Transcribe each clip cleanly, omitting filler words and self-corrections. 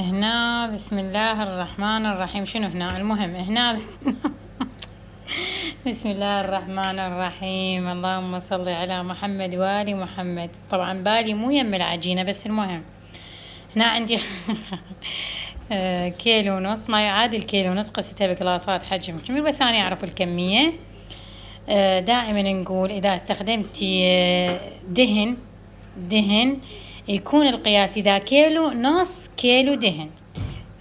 هنا بسم الله الرحمن الرحيم. شنو هنا؟ المهم هنا بسم الله الرحمن الرحيم. اللهم صل على محمد وآل محمد. طبعا بالي مو يم العجينة، بس المهم هنا عندي كيلو ونص، ما يعادل كيلو ونص. قستها بقلاصات حجم كبير، بس أنا أعرف الكمية. دائما نقول إذا استخدمتي دهن يكون القياس إذا كيلو نص كيلو دهن.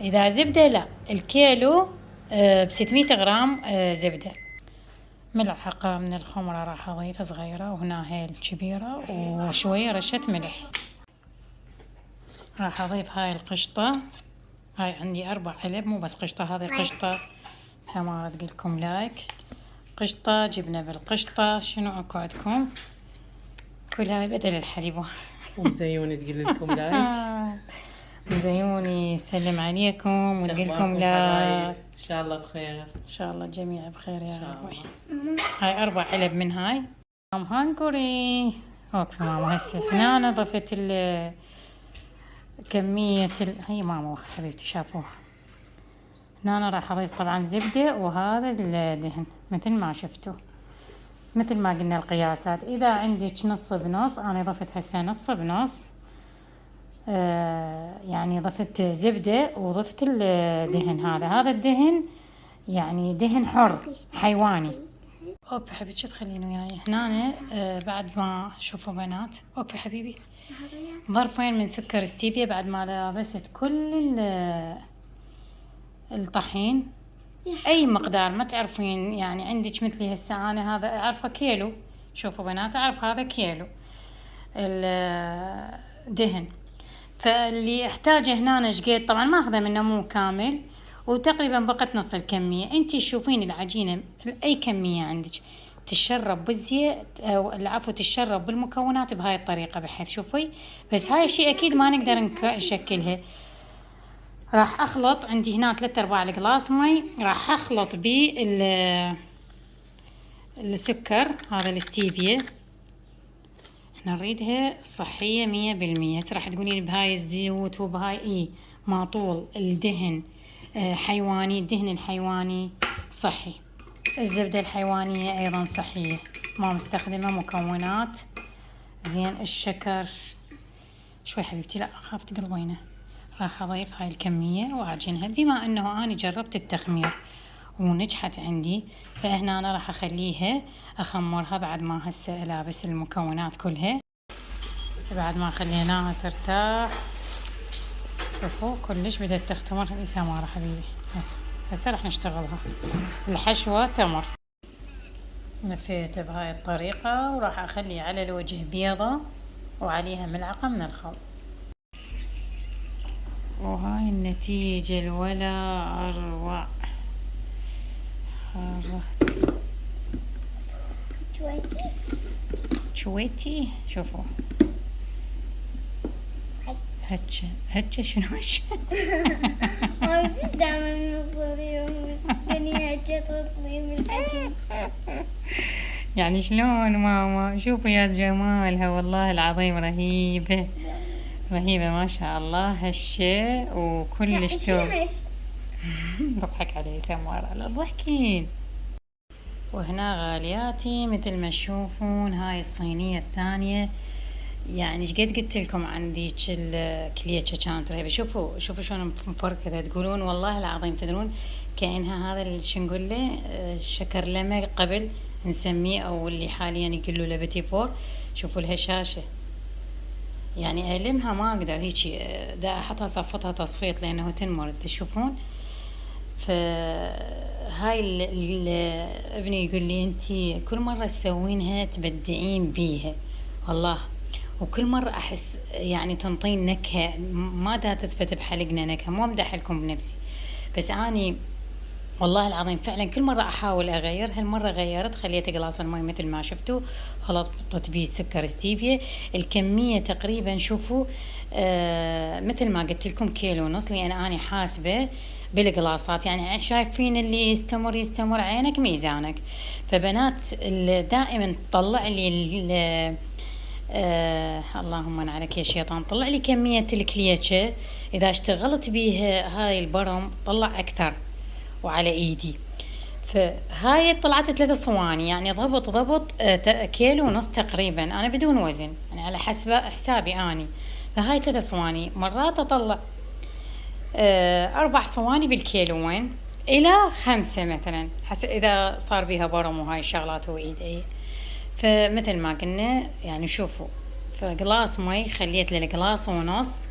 إذا زبدة لا، الكيلو ب600 غرام زبدة. ملعقة من الخمرة راح أضيفها صغيرة، وهنا هاي الكبيرة، وشوية رشة ملح. راح أضيف هاي القشطة. هاي عندي 4 علب، مو بس قشطة، هذه قشطة سمارة تقلكم لايك، قشطة جبنة بالقشطة، شنو أكو عندكم؟ كل هاي بدل الحليب. ومزيوني تقول لكم لايك. مزيوني يسلم عليكم وتقلكم لايك. ان شاء الله بخير، ان شاء الله الجميع بخير يا رب. الله. هاي 4 علب من هاي. ام هانجري. اوكي ماما، هسه هنا انا ضفت كمية هي ماما حبيبتي شافوها. هنا انا راح اضيف طبعا زبدة، وهذا الدهن مثل ما شفتوا، مثل ما قلنا القياسات. اذا عندك نص بنص، انا ضفت هسه نص بنص. يعني ضفت زبدة وضفت الدهن. هذا الدهن يعني دهن حر حيواني. اوكي حبيبتي، شو تخلين وياي هنا؟ بعد ما شوفوا بنات، اوكي حبيبي، ظرفين من سكر ستيفيا بعد ما لابست كل الطحين. اي مقدار ما تعرفين، يعني عندك مثلي هسه انا هذا اعرفه كيلو. شوفوا بنات، اعرف هذا كيلو الدهن. فاللي احتاجه هنا شقيت، طبعا ما اخذه منه مو كامل، وتقريبا بقت نص الكمية. انتي تشوفين العجينة اي كمية عندك تشرب بالزيت، او العفو تشرب بالمكونات بهاي الطريقة، بحيث شوفي. بس هاي الشيء اكيد ما نقدر نشكلها. راح اخلط عندي هنا 3/4 القلاص مي، راح اخلط السكر هذا الستيفيا. احنا نريدها صحية 100%. هسه راح تقولين بهاي الزيوت وبهاي ما طول الدهن حيواني. الدهن الحيواني صحي، الزبدة الحيوانية ايضا صحية، ما مستخدمة مكونات. زين الشكر شوي حبيبتي، لا اخاف تقلبينه. راح اضيف هاي الكمية واعجنها. بما انه اني جربت التخمير ونجحت عندي، فهنا انا راح اخليها اخمرها بعد ما هسه الابس المكونات كلها. بعد ما خليناها ترتاح، شوفوا كلش بدأت تختمر السمارة حبيبي. هسه راح نشتغلها. الحشوة تمر، لفيته بهاي الطريقة، وراح اخلي على الوجه بيضة وعليها ملعقة من الخل. وهاي النتيجة الولا اروع. شويتي شوفوا. هتشة شنو هتشة؟ دائما نصوري بني هجة تطلي من الحجم. يعني شلون ماما؟ شوفوا يا جمالها، والله العظيم رهيبة رهيبة ما شاء الله. هشة وكلش توب. بضحك علي سمارة، لا تضحكين. وهنا غالياتي مثل ما تشوفون هاي الصينية الثانية. يعني ايش قد قلت لكم عن ذيك الكليتشة كانت رهيبة. شوفوا شلون مفركة، تقولون والله العظيم تدرون كأنها هذا شو نقول له شكر لمع قبل نسميه، او اللي حاليا يقولوا له بيتي فور. شوفوا الهشاشة، يعني ألمها ما اقدر هيجي دا احطها صفتها تصفيط لانه تنمر. تشوفون؟ فهاي ابني يقول لي انتي كل مرة تسوينها تبدعين بيها والله، وكل مرة أحس يعني تنطين نكهة ما دا تثبت بحلقنا نكهة. مو أمدح لكم بنفسي، بس أني والله العظيم فعلا كل مرة أحاول أغير. هالمرة غيرت، خليت قلاص المي مثل ما شفتوا، خلطت بيه سكر ستيفيا. الكمية تقريبا شوفوا مثل ما قلت لكم كيلو ونص، لأن أنا حاسبة بالقلاصات. يعني شايفين اللي يستمر عينك ميزانك. فبنات دائما تطلع لي اللهم من عليك يا شيطان. طلع لي كمية الكليتشة، إذا اشتغلت بيها هاي البرم طلع أكثر وعلى إيدي. فهاي طلعت 3 صواني، يعني ضبط كيلو ونص تقريبا، أنا بدون وزن يعني على حسب حسابي أني. فهاي 3 صواني، مرات أطلع 4 صواني بالكيلوين إلى 5 مثلا، حسب إذا صار بيها برم وهاي الشغلات وإيد أي. فمثل ما قلنا يعني شوفوا، فقلاص مي خليت للقلاص ونص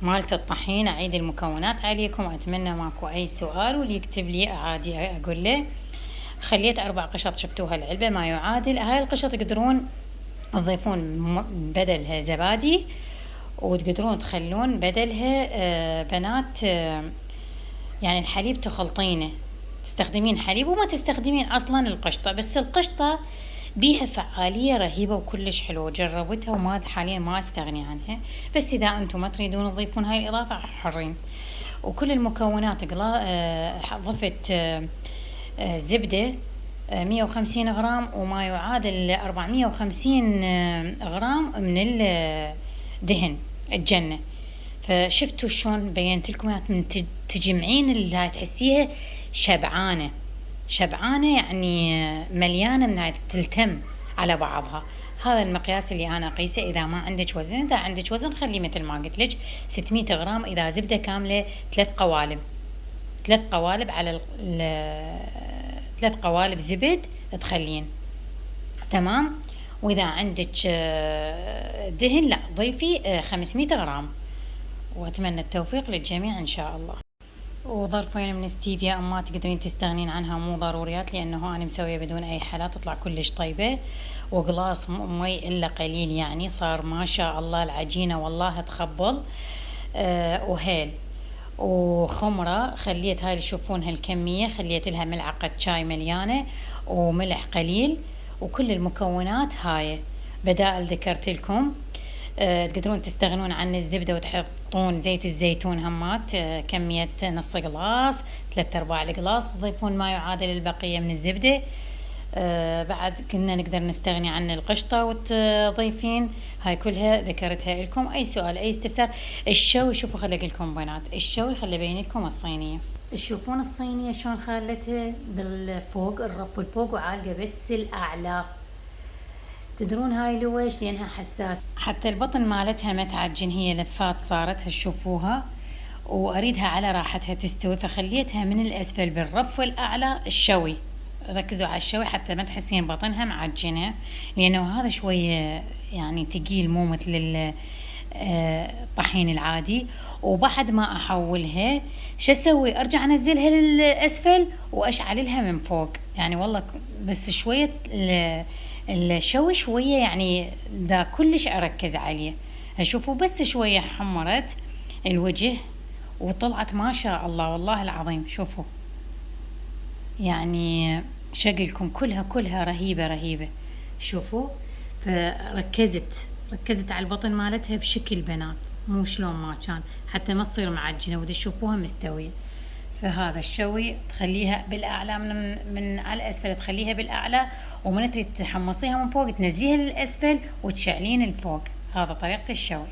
مالت الطحين. أعيد المكونات عليكم، أتمنى ماكو أي سؤال، واللي يكتب لي عادي أقول له. خليت 4 قشط، شفتوها العلبة ما يعادل. هاي القشط تقدرون تضيفون بدلها زبادي، وتقدرون تخلون بدلها بنات يعني الحليب تخلطينه، تستخدمين حليب وما تستخدمين أصلا القشطة. بس القشطة بيها فعالية رهيبة وكلش حلوة، جربتها وما حاليا ما استغني عنها. بس إذا أنتم ما تريدون تضيفون هاي الإضافة حرين. وكل المكونات ضفت زبدة 150 غرام، وما يعادل 450 غرام من الدهن الجنة. فشفتوا شلون بينت لكم من تجمعين اللي تحسيها شبعانة يعني مليانة من تلتم على بعضها. هذا المقياس اللي أنا أقيسه. إذا ما عندك وزن، إذا عندك وزن خلي مثل ما قلت لك 600 غرام. إذا زبدة كاملة 3 قوالب على 3 قوالب زبد تخلين تمام. وإذا عندك دهن لا ضيفي 500 غرام. وأتمنى التوفيق للجميع إن شاء الله. وظرفين من ستيفيا ما تقدرين تستغنين عنها، مو ضروريات، لأنه أنا مسوية بدون أي حالات تطلع كلش طيبة. وقلاص مي إلا قليل، يعني صار ما شاء الله العجينة والله تخبل وهيل. وخمرة خليت هاي اللي تشوفون هالكمية، خليت لها ملعقة شاي مليانة وملح قليل. وكل المكونات هاي بدائل ذكرت لكم. تقدرون تستغنون عن الزبدة وتحطون زيت الزيتون همات كمية نص قلاص 3/4 القلاص، تضيفون ما يعادل البقية من الزبدة. بعد كنا نقدر نستغني عن القشطة وتضيفين. هاي كلها ذكرتها لكم. أي سؤال أي استفسار. الشوي شوفوا خلق لكم بنات، الشوي خلي بين لكم الصينية. تشوفون الصينية شلون خلتها بالفوق، الرف الفوق وعالقة بس الأعلى. تدرون هاي لويش؟ لأنها حساس، حتى البطن مالتها ما تعجن، هي لفات صارت تشوفوها، وأريدها على راحتها تستوي. فخليتها من الأسفل بالرف الأعلى الشوي. ركزوا على الشوي حتى ما تحسين بطنها معجنة، لأنه هذا شوية يعني ثقيل مو مثل الطحين العادي. وبعد ما أحولها شو أسوي؟ أرجع أنزلها للأسفل وأشعللها من فوق. يعني والله بس شوية الشوي شوية يعني دا كلش أركز عليه. أشوفه بس شوية حمرت الوجه وطلعت ما شاء الله والله العظيم. شوفوا يعني شكلكم كلها رهيبة. شوفوا، فركزت على البطن مالتها بشكل بنات، مو شلون ما كان، حتى ما تصير معجنة ودي تشوفوها مستوية. فهذا الشوي تخليها بالأعلى من على الأسفل، تخليها بالأعلى، ومن تريد تحمصيها من فوق تنزليها للأسفل وتشعلين الفوق. هذا طريقة الشوي.